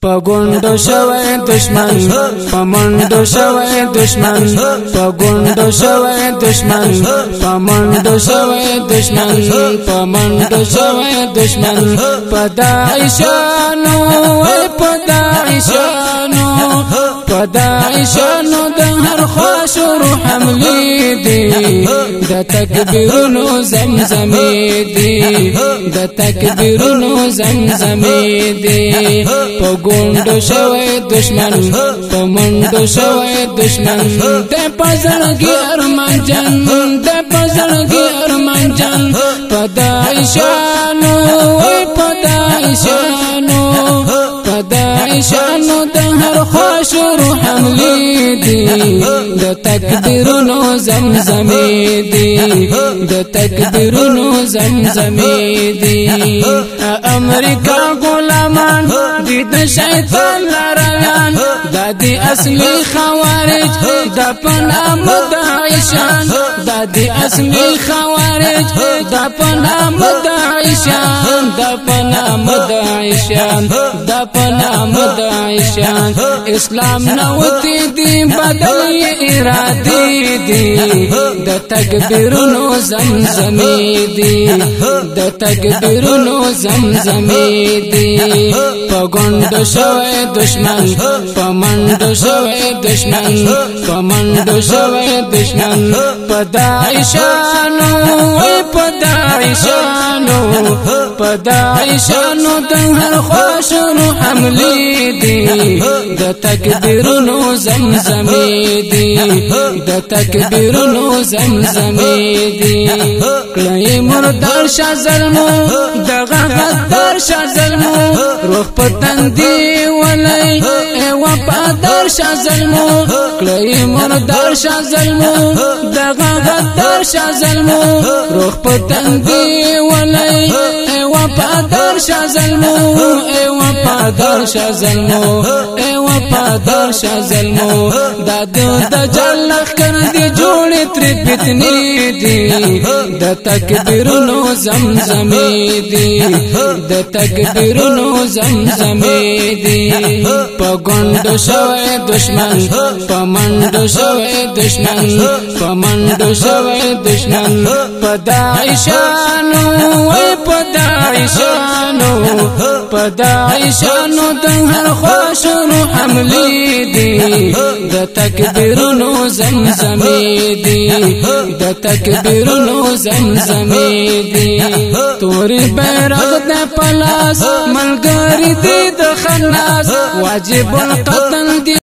پګوندو شوی دشمن پمنډو شوی دشمن پګوندو شوی دشمن پمنډو شوی دشمن پمنډو شوی دشمن پدایشانو وای پدایشانو پدایشانو د هر خواشور حملی دی د تکبیرونو زمزمې دی د تکبیرونو زمزمې دی پګوندو شوی دشمن پمنډو شوی دشمن د پزړګي ارمان جن د پزړګي ارمان جن پدایشانو وای پدایشانو پدایشانو د هر خواشور حملی دی د تکبیرونو زمزمې دی د تکبیرونو زمزمې دی امریکا غلامان دي د شیطان لارویان د دې اصلي خوارج د پنام د عیشان د دې اصلي خوارج د پنام د عیشان د پنام د عیشان د پنام د عیشان اسلام نوتی دی بدل ارادي دی د تکبیرونو زمزمې دی د تکبیرونو زمزمې دی پګوندو شوی دشمن پمنډو شوی دشمن پمنډو شوی دشمن پدایشانو وای پدایشانو پدایشانو د هر خواشور حملی دی د تکبیرونو زمزمې دی د تکبیرونو زمزمې دی کله مردار شاه ظلمو دغه غدار شاه ظلمو روح پتن دی ولای ای وفادار شاه ظلمو کله مردار شاه ظلمو دغه غدار شاه ظلمو روح پتن دی ولای ای وفادار شاه ظلمو ای وفادار شاه ظلمو ای وفادار شاه ظلمو د جلخ کر دی جوړې تر فتنې دی د تکبیرونو زمزمې دی د تکبیرونو زمزمې دی پګوندو شوی دشمن پمنډو شوی دشمن پمنډو شوی دشمن پدایشانو وای پدایشانو پدایشانو د هر خواشور حملی دی د تکبیرونو زمزمې دی د تکبیرونو زمزمې دی توري بیرغ د پلاس ملګری دی د خلاص واجب القتل دی